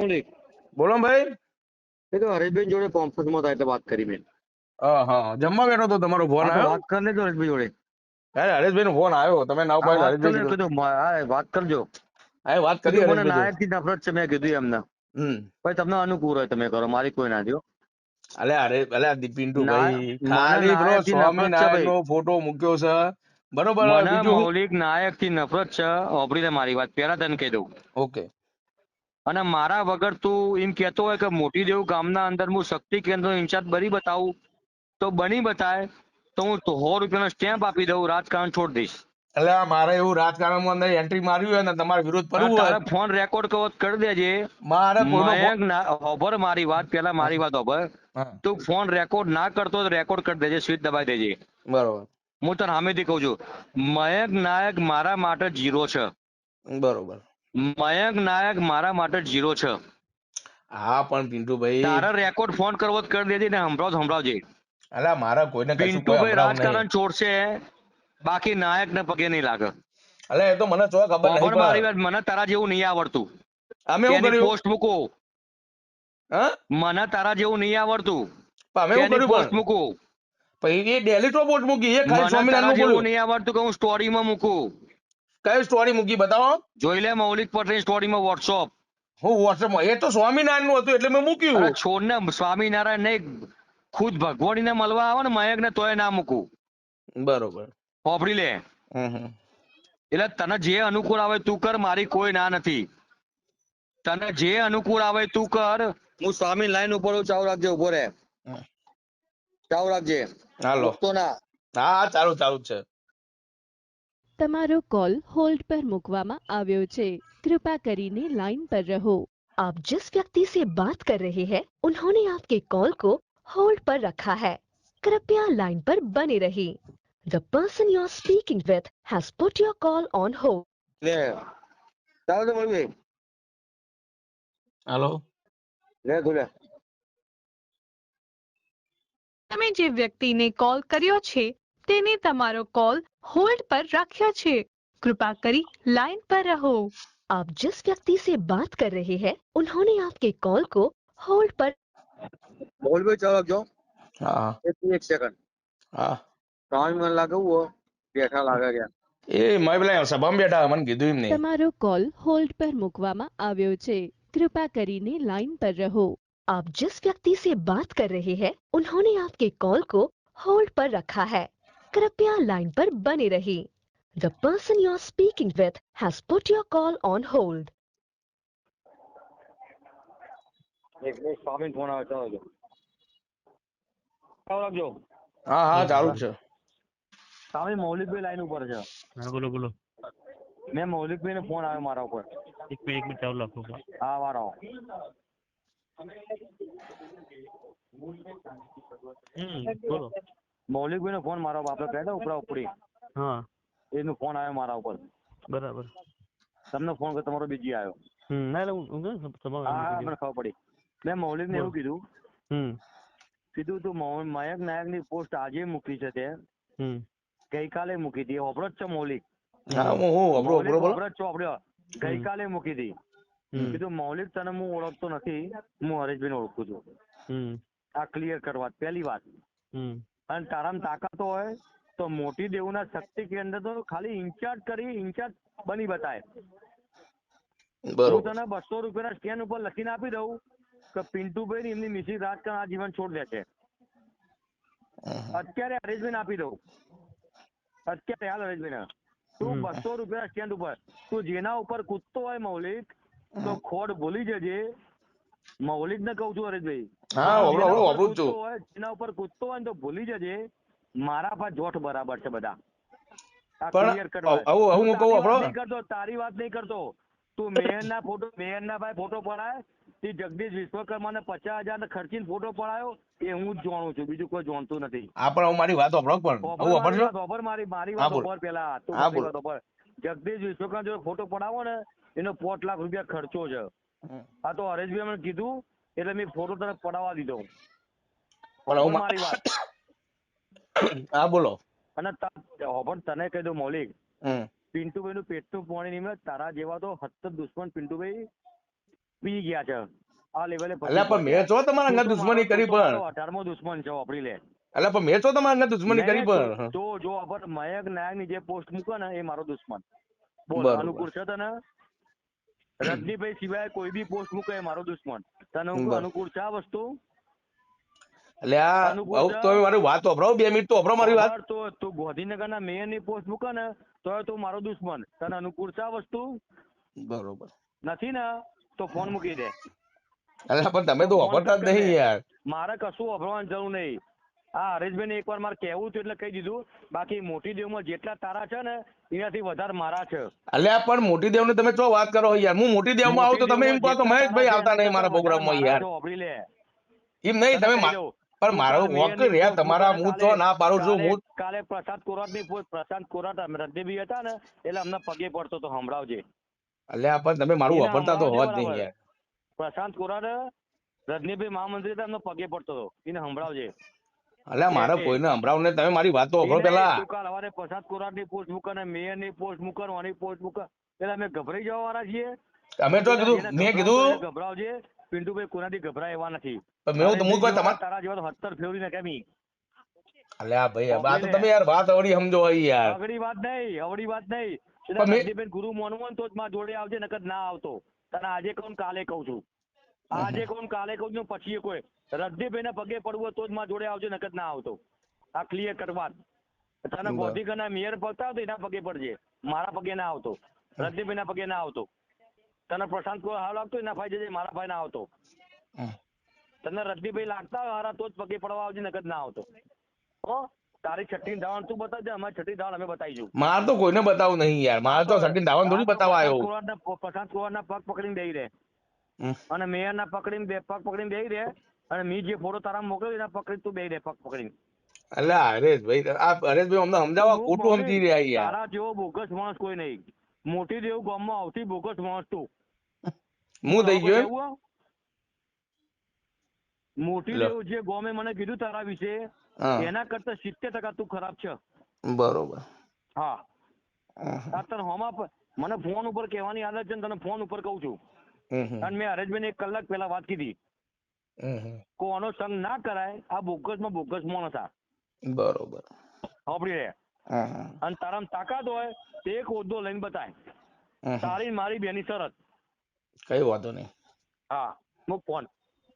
મૌલિક બોલો ભાઈ. એ તો હરેશભાઈ જોડે કોન્ફરન્સમાં હતા એટલે વાત કરી મેં. હા, જમવા બેઠો તો તમારો ફોન હા તો આવ્યો. વાત કરી લેજો હરેશભાઈ જોડે. અરે હરેશભાઈ નો ફોન આવ્યો, તમે ના હા પાડ્યો. વાત કરી હરેશભાઈ લે કીધું કીધું હા વાત કરજો. હા વાત કરી કીધું મને હરેશભાઈ જોડે. નાયક થી નફરત છે મેં કીધું એમને. હમ ભાઈ તમને અનુકૂળ હોય તમે કરો, મારી કોઈ ના દો. પિન્ટુ ભાઈ મને ખાલી પેલો નાયક થી નફરત છે સ્વામિનારાયણ ભાઈ. નો ફોટો મૂક્યો છે, બરોબર. મને બીજું મૌલિક નાયક થી નફરત છે. ઓભળી લે મારી વાત, પેલા તને કહી દઉં. ઓકે. અને મારા વગર તું એમ કેતો હોય કે મોટી દેવ ગામના અંદર હું શક્તિ કેન્દ્ર ઇન્ચાર્જ બની બતાવું તો બની બતાય, તો હું 100 રૂપિયાનો સ્ટેમ્પ આપી દઉં, રાજકારણ છોડી દઈશ. એટલે મારે એવું રાજકારણમાં અંદર એન્ટ્રી મારવી હોય ને તમારે વિરોધ અને કરવું હોય, તારે ફોન રેકોર્ડ કરી દેજે. મારે કોઈનો ફોન. મયંક હોભર મારી વાત, પેલા મારી વાત હોભર. હા, તું ફોન રેકોર્ડ ના કરતો તો રેકોર્ડ કરી દેજે, સ્વિચ દબાઈ દેજે. બરોબર હું તને સામેથી કહું છું, મયંક નાયક મારા માટે 0 છે. બરોબર. મયંક નાયક મારા માટે 0 છે. હા પણ પિન્ટુભાઈ, તારે રેકોર્ડ ફોન કરવો તો કરી દેજે ને સંભળાવજે. એટલે મારે કોઈને કશું કોઈ પિન્ટુભાઈ સંભળાવું નહીં. રાજકારણ છોડશે, બાકી નાયક ને પગે નહીં લાગે. એટલે એ તો મને ચો ખબર નહીં, ખબર મારી વાત, મને તારા જેવું નહીં આવડતું. અમે એવું તેની કર્યું. પોસ્ટ મૂકો. હા, મને તારા જેવું નહીં આવડતું. અમે એવું તેની કર્યું. પોસ્ટ મૂકો. પણ એ ડેલી તો પોસ્ટ મૂકી, એ ખાલી મને તારા સ્વામિનારાયણ નું જેવું બોલ્યું. નહીં આવડતું કે હું સ્ટોરીમાં મૂકું. કઈ સ્ટોરી મૂકી બતાવો. જોઈ લે મૌલિક પટેલ સ્ટોરીમાં વોટ્સઅપ. હું વોટ્સએપમાં, એ તો સ્વામિનારાયણ નું હતું એટલે મેં અરે મૂક્યું. છોડ ને, સ્વામિનારાયણ નહીં, ખુદ ભગવાન ને મળવા આવે ને મયંક ને તોય ના મૂકું. બરોબર. હોભળી લે. હમ. એટલે તને જે અનુકૂળ આવે તું કર, મારી કોઈ ના નથી. તને જે અનુકૂળ આવે તું કર. હું સ્વામી લાઈન ઉપર ચાલુ રાખજે, ઉભો રે. ચાલુ રાખજે, હાલો. મૂકતો ના. હા, ચાલુ ચાલુ જ છે. તમારો कॉल होल्ड पर मुकवामा આવ્યો છે, कृपा કરીને लाइन पर रहो। आप जिस व्यक्ति से बात कर रहे हैं उन्होंने आपके कॉल को होल्ड पर रखा है, कृपया लाइन पर बने रहिए। The person you are speaking with has put your call on hold. લે ચાલો તો મળીએ. હાલો. લે તું લે. તમે જે વ્યક્તિને કોલ કર્યો છે તેને તમારો કોલ હોલ્ડ પર રાખ્યો છે, कृपा કરી लाइन पर रहो। आप जिस व्यक्ति से बात कर रहे हैं उन्होंने आपके कॉल को होल्ड पर। બોલ ભાઈ ચાલુ રાખજો. હા. એક સેકન્ડ. હા. 3 મિનિટ લાગે હું બેઠા લાગે ગયા. એ મેં પેલા સભામાં બેઠા, મને કીધું એમ નહીં. તમારો कॉल होल्ड पर मुकवामा આવ્યો છે, कृपा કરીને लाइन पर रहो। आप जिस व्यक्ति से बात कर रहे हैं उन्होंने आपके कॉल को होल्ड पर रखा है, कृपया लाइन पर बने रहिए। The person you are speaking with has put your call on hold. એક મિનિટ સ્વામી ફોન આવે, ચાલો જો. ચાલુ રાખજો. હા હા, ચાલુ જ છે. સ્વામી મૌલિકભાઈ લાઈન ઉપર છે. હા બોલો બોલો. મેં મૌલિકભાઈ ને ફોન આવ્યો મારા ઉપર. એક મિનિટ ચાલુ રાખો. હા વારો. બોલો. મૌલિકભાઈ નો ફોન મારા બાપે કહેતા ઉપરા ઉપરી હા એનો ફોન આવ્યો મારા ઉપર. બરાબર. તમને ફોન કર્યો, તમારો બીજી આવ્યો. ના એટલે હું હા મને ખબર પડી. મેં મૌલિક ને એવું કીધું, તું મયંક નાયક ની પોસ્ટ આજે મૂકી છે તે ગઈકાલે મૂકી હતી, ઓપરો જ છે મૌલિક. હા, હું મૌલિક બોલો. ઓપરો જ છો આપણે. ગઈકાલે મૂકી હતી. કીધું મૌલિક તને હું ઓળખતો નથી, હું હરેશભાઈ ને ઓળખું છું. આ ક્લિયર કરવા પહેલી વાત. અને તારામાં તાકાત હોય તો મોટી દેવના શક્તિ કેન્દ્ર તો ખાલી ઇન્ચાર્જ બની બતાય. હું તને 200 રૂપિયાના સ્ટેન્ડ ઉપર લખીને આપી દઉં કે પિન્ટુભાઈ ની એમની મિસિસ રાજકારણ આજીવન છોડ દે છે. અત્યારે હરેશભાઈ આપી દઉં, અત્યારે હાલ હરેશભાઈ તું 200 રૂપિયા સ્ટેન્ડ ઉપર તું જેના ઉપર કૂદતો હોય મૌલિક તો ખોડ ભૂલી જજે. મૌલિક ને કઉ છું હરેશભાઈ, જેના ઉપર કૂદતો હોય તો ભૂલી જજે. મારા પાસે જોઠ બરાબર છે બધા. ક્લિયર કરવા તારી વાત નહીં કરતો. તું મેયરના ભાઈ ફોટો પડાય તે જગદીશ વિશ્વકર્મા ને 50,000 ખર્ચીને ફોટો પડાયો એ હું જ જાણું છું, બીજું કોઈ જાણતું નથી. મારી વાત મારી વાત ઓભર પેલા તું મારી વાત ઓભર. જગદીશ વિશ્વકર્મા જો ફોટો પડાવો ને એનો 5 લાખ રૂપિયા ખર્ચો છે. આ તો હરેશભાઈ મને કીધું એટલે મેં ફોટો તને પડાવવા દીધો. મારી વાત. હા બોલો. અને તને કહી દઉં મૌલિક, પિન્ટુભાઈ નું પેટનું પાણી નીકળે તારા જેવા તો 70 દુશ્મન પિન્ટુભાઈ પી ગયા છે આ લેવલે. અલ્યા પણ મેં છો તમારા અંગત દુશ્મની કરી પણ 18મો દુશ્મન છે વાપરી લે. અલ્યા પણ મેં છો તમારા અંગત દુશ્મની કરી પણ તો જો અબર મયંક નાયક ની જે પોસ્ટ મૂકે ને એ મારો દુશ્મન. બોલ અનુકૂળ છે તને? રજનીભાઈ સિવાય કોઈ બી પોસ્ટ મૂકે એ મારો દુશ્મન. તને અનુકૂળ છે આ વસ્તુ? અલ્યા તો મારી વાત વાપરો 2 મિનિટ તો વાપરો મારી વાત. તો તું ગાંધીનગરના મેયર ની પોસ્ટ મૂકે ને તો તું મારો દુશ્મન. તને અનુકૂળ છે આ વસ્તુ? બરોબર નથી ને તો ફોન મૂકી દે. અલ્યા પણ તમે તો વાપરતા જ નહીં યાર. મારે કશું વાપરવાની જરૂર નહીં. હા હરેશભાઈ એકવાર મારે કહેવું હતું એટલે કહી દીધું. બાકી મોટી દેવમાં જેટલા તારા છે ને એનાથી વધારે મારા છે. અલ્યા પણ મોટી દેવ ની તમે શું વાત કરો યાર? હું મોટી દેવમાં આવું તો તમે એમ કહો તો મહેશભાઈ આવતા નહીં મારા પ્રોગ્રામમાં યાર. એમ નહીં તમે પણ મારો વોક રહ્યા તમારા હું તો ના પાડું છું. હું કાલે પ્રશાંત કોરાટ ની પ્રશાંત કોરાટ રજનીભાઈ હતા ને એટલે અમને પગે પડતો તો સંભળાવજે. અલ્યા પણ તમે મારું વાપરતા તો હોત નહીં યાર. પ્રશાંત કોરાટ રજનીભાઈ મહામંત્રી હતા એમને પગે પડતો હતો એને સંભળાવજે. અલ્યા મારે કોઈને સંભળાવ ને તમે મારી વાત તો વાપરો પેલા. કાલ સવારે પ્રશાંત કોરાટ ની પોસ્ટ મૂકે ને મેયર ની પોસ્ટ મૂકે આની પોસ્ટ મૂકે એટલે અમે ગભરાઈ જવા વાળા છીએ. અમે તો કીધું મેં કીધું ગભરાવજે. પિન્ટુભાઈ કોનાથી ગભરાય એવા નથી. તારા જેવા 70 ફેવરી ને કેમી. અલ્યા ભાઈ આ તો તમે યાર વાત અવળી સમજો યાર. અવળી વાત નહીં. રજનીભાઈ ગુરુ માનવું તો જ મારા જોડે આવજે નકર ના આવતો. તને આજે કહું કાલે કહું છું. આજે કહું કાલે કહું છું પછી કોઈ રજનીભાઈ ને પગે પડવું તો જ મારા જોડે આવજે નકર ના આવતો. આ ક્લિયર કરવા. તને ગોધીકરના મેયર પડતા તો એના પગે પડજે. મારા પગે ના આવતો. રજનીભાઈ ના પગે ના આવતો. તને પ્રશાંત કોઈ હાલ લાગતો એના ભાઈ જજે મારા ભાઈ ના આવતો. તને રજનીભાઈ લાગતા હારા તો જ પગે પડવા આવજે નકર ના આવતો. હો તારી છઠ્ઠી ધાવણ તું બતાવજે અમારી છઠ્ઠી ધાવણ અમે બતાવીશું. મારે તો કોઈને બતાવું નહીં યાર. મારે તો છઠ્ઠી ધાવણ થોડી બતાવવા આવ્યો. પ્રશાંત કોરાટ ના પગ પકડીને બેહી રહે અને મેયર ના પગ પકડીને બેહી રહે અને મી જે ફોટો તારા મોકલ્યો એના પકડી તું બેહી રહે પગ પકડીને. અલ્યા હરેશભાઈ અમને સમજાવવા ખોટું સમજી રહ્યા યાર. તારા જેવો બોગસ માણસ કોઈ નહીં. મોટી દેવ ગામમાં આવતી બોગસ માણસ તું. હું થઈ ગયો મોટી દેવ જે ગોમે મને કીધું તારા વિશે એના કરતા 70% તું ખરાબ છે. બરોબર. હા તને હોમાં મને ફોન ઉપર કહેવાની આદત છે ને તને ફોન ઉપર કહું છું. અને મેં હરેશભાઈ ને 1 કલાક પહેલા વાત કીધી. કોનો સંગ ના કરાય આ બોગસ માં બોગસ માણસ આ. બરોબર. સાંભળી રે. અને તારામાં તાકાત હોય તો એક હોદ્દો લઈને બતાય. તારી મારી બેની શરત. કઈ વાંધો નહીં. હા મૂક ફોન.